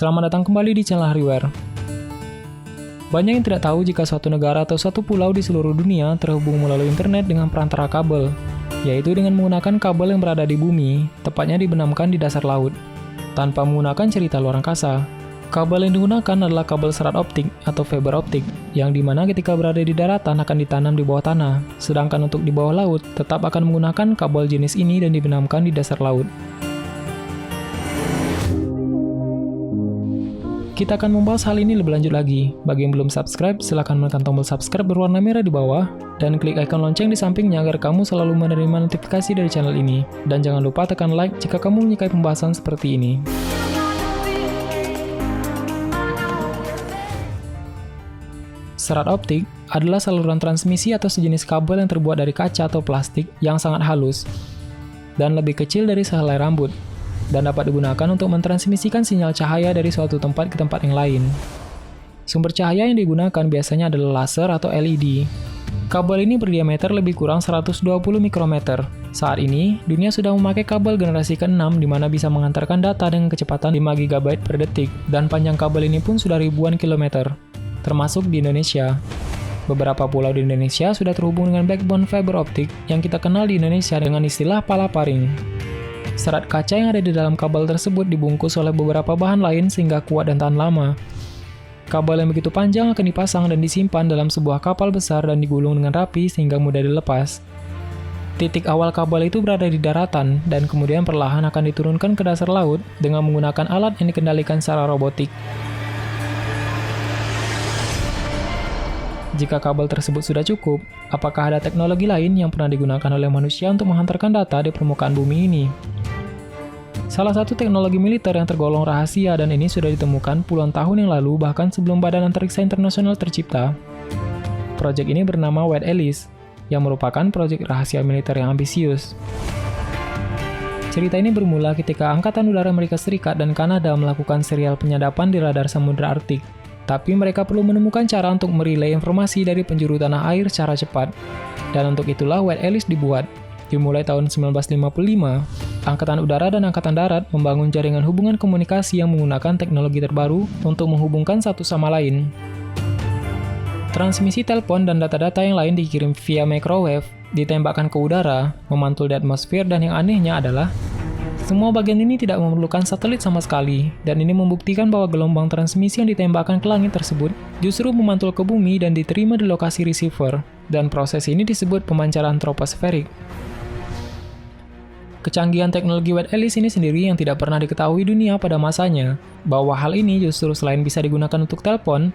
Selamat datang kembali di channel Hardware. Banyak yang tidak tahu jika suatu negara atau suatu pulau di seluruh dunia terhubung melalui internet dengan perantara kabel, yaitu dengan menggunakan kabel yang berada di bumi, tepatnya dibenamkan di dasar laut, tanpa menggunakan cerita luar angkasa. Kabel yang digunakan adalah kabel serat optik atau fiber optik, yang dimana ketika berada di daratan akan ditanam di bawah tanah, sedangkan untuk di bawah laut tetap akan menggunakan kabel jenis ini dan dibenamkan di dasar laut. Kita akan membahas hal ini lebih lanjut lagi. Bagi yang belum subscribe, silahkan menekan tombol subscribe berwarna merah di bawah, dan klik icon lonceng di sampingnya agar kamu selalu menerima notifikasi dari channel ini. Dan jangan lupa tekan like jika kamu menyukai pembahasan seperti ini. Serat optik adalah saluran transmisi atau sejenis kabel yang terbuat dari kaca atau plastik yang sangat halus dan lebih kecil dari sehelai rambut, dan dapat digunakan untuk mentransmisikan sinyal cahaya dari suatu tempat ke tempat yang lain. Sumber cahaya yang digunakan biasanya adalah laser atau LED. Kabel ini berdiameter lebih kurang 120 mikrometer. Saat ini, dunia sudah memakai kabel generasi ke-6 di mana bisa mengantarkan data dengan kecepatan 5 GB per detik, dan panjang kabel ini pun sudah ribuan kilometer, termasuk di Indonesia. Beberapa pulau di Indonesia sudah terhubung dengan backbone fiber optik yang kita kenal di Indonesia dengan istilah palaparing. Serat kaca yang ada di dalam kabel tersebut dibungkus oleh beberapa bahan lain sehingga kuat dan tahan lama. Kabel yang begitu panjang akan dipasang dan disimpan dalam sebuah kapal besar dan digulung dengan rapi sehingga mudah dilepas. Titik awal kabel itu berada di daratan dan kemudian perlahan akan diturunkan ke dasar laut dengan menggunakan alat yang dikendalikan secara robotik. Jika kabel tersebut sudah cukup, apakah ada teknologi lain yang pernah digunakan oleh manusia untuk menghantarkan data di permukaan bumi ini? Salah satu teknologi militer yang tergolong rahasia dan ini sudah ditemukan puluhan tahun yang lalu bahkan sebelum Badan Antariksa Internasional tercipta. Proyek ini bernama White Alice, yang merupakan proyek rahasia militer yang ambisius. Cerita ini bermula ketika Angkatan Udara Amerika Serikat dan Kanada melakukan serial penyadapan di radar Samudra Arktik. Tapi mereka perlu menemukan cara untuk merelay informasi dari penjuru tanah air secara cepat. Dan untuk itulah White Alice dibuat. Dimulai tahun 1955, Angkatan Udara dan Angkatan Darat membangun jaringan hubungan komunikasi yang menggunakan teknologi terbaru untuk menghubungkan satu sama lain. Transmisi telepon dan data-data yang lain dikirim via microwave, ditembakkan ke udara, memantul di atmosfer, dan yang anehnya adalah semua bagian ini tidak memerlukan satelit sama sekali, dan ini membuktikan bahwa gelombang transmisi yang ditembakkan ke langit tersebut justru memantul ke bumi dan diterima di lokasi receiver, dan proses ini disebut pemancaran troposferik. Kecanggihan teknologi White Alice ini sendiri yang tidak pernah diketahui dunia pada masanya, bahwa hal ini justru selain bisa digunakan untuk telepon,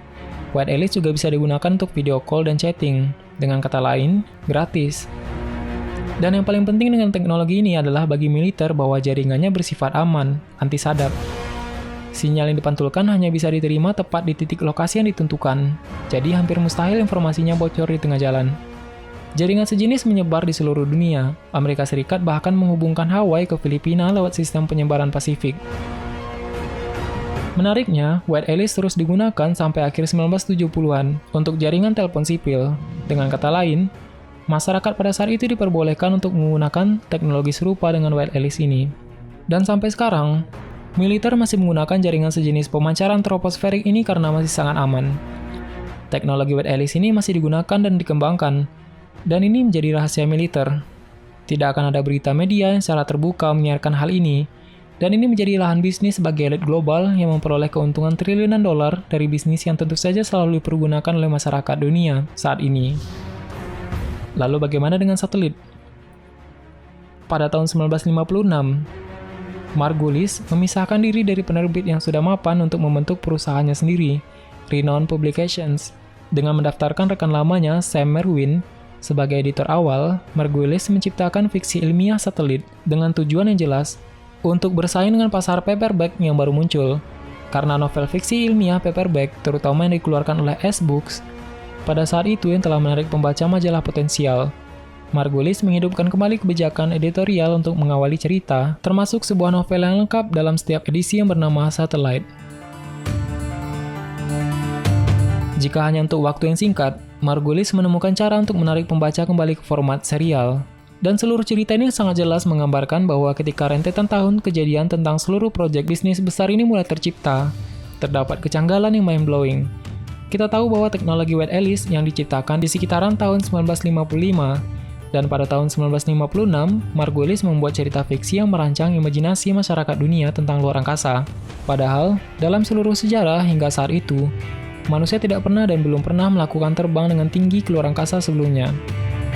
White Alice juga bisa digunakan untuk video call dan chatting, dengan kata lain, gratis. Dan yang paling penting dengan teknologi ini adalah bagi militer bahwa jaringannya bersifat aman, anti-sadap. Sinyal yang dipantulkan hanya bisa diterima tepat di titik lokasi yang ditentukan, jadi hampir mustahil informasinya bocor di tengah jalan. Jaringan sejenis menyebar di seluruh dunia. Amerika Serikat bahkan menghubungkan Hawaii ke Filipina lewat sistem penyebaran Pasifik. Menariknya, White Alice terus digunakan sampai akhir 1970-an untuk jaringan telepon sipil. Dengan kata lain, masyarakat pada saat itu diperbolehkan untuk menggunakan teknologi serupa dengan White Alice ini. Dan sampai sekarang, militer masih menggunakan jaringan sejenis pemancaran troposferik ini karena masih sangat aman. Teknologi White Alice ini masih digunakan dan dikembangkan, dan ini menjadi rahasia militer. Tidak akan ada berita media yang secara terbuka menyiarkan hal ini, dan ini menjadi lahan bisnis bagi elit global yang memperoleh keuntungan triliunan dolar dari bisnis yang tentu saja selalu dipergunakan oleh masyarakat dunia saat ini. Lalu bagaimana dengan satelit? Pada tahun 1956, Margulis memisahkan diri dari penerbit yang sudah mapan untuk membentuk perusahaannya sendiri, Renown Publications. Dengan mendaftarkan rekan lamanya, Sam Merwin, sebagai editor awal, Margulis menciptakan fiksi ilmiah satelit dengan tujuan yang jelas untuk bersaing dengan pasar paperback yang baru muncul. Karena novel fiksi ilmiah paperback, terutama yang dikeluarkan oleh S-Books, pada saat itu yang telah menarik pembaca majalah potensial, Margulis menghidupkan kembali kebijakan editorial untuk mengawali cerita, termasuk sebuah novel yang lengkap dalam setiap edisi yang bernama Satellite. Jika hanya untuk waktu yang singkat, Margulis menemukan cara untuk menarik pembaca kembali ke format serial. Dan seluruh cerita ini sangat jelas menggambarkan bahwa ketika rentetan tahun kejadian tentang seluruh proyek bisnis besar ini mulai tercipta, terdapat kejanggalan yang mind-blowing. Kita tahu bahwa teknologi Wade Ellis yang diciptakan di sekitaran tahun 1955, dan pada tahun 1956, Margulis membuat cerita fiksi yang merancang imajinasi masyarakat dunia tentang luar angkasa. Padahal, dalam seluruh sejarah hingga saat itu, manusia tidak pernah dan belum pernah melakukan terbang dengan tinggi ke luar angkasa sebelumnya.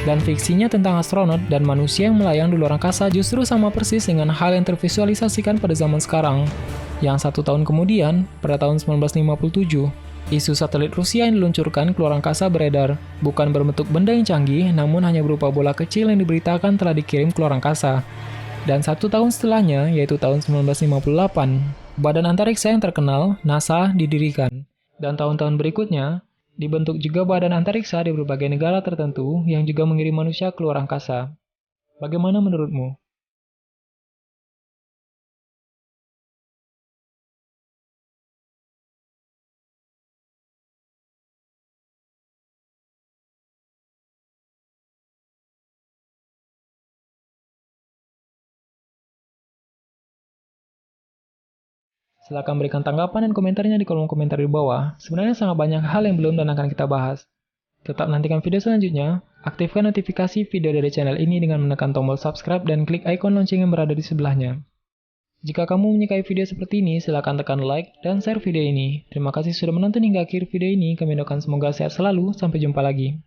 Dan fiksinya tentang astronot dan manusia yang melayang di luar angkasa justru sama persis dengan hal yang tervisualisasikan pada zaman sekarang. Yang 1 tahun kemudian, pada tahun 1957, isu satelit Rusia yang diluncurkan ke luar angkasa beredar, bukan berbentuk benda yang canggih, namun hanya berupa bola kecil yang diberitakan telah dikirim ke luar angkasa. Dan 1 tahun setelahnya, yaitu tahun 1958, Badan Antariksa yang terkenal, NASA, didirikan. Dan tahun-tahun berikutnya, dibentuk juga badan antariksa di berbagai negara tertentu yang juga mengirim manusia ke luar angkasa. Bagaimana menurutmu? Silahkan berikan tanggapan dan komentarnya di kolom komentar di bawah. Sebenarnya sangat banyak hal yang belum dan akan kita bahas. Tetap nantikan video selanjutnya, aktifkan notifikasi video dari channel ini dengan menekan tombol subscribe dan klik icon lonceng yang berada di sebelahnya. Jika kamu menyukai video seperti ini, silakan tekan like dan share video ini. Terima kasih sudah menonton hingga akhir video ini, kami doakan semoga sehat selalu, sampai jumpa lagi.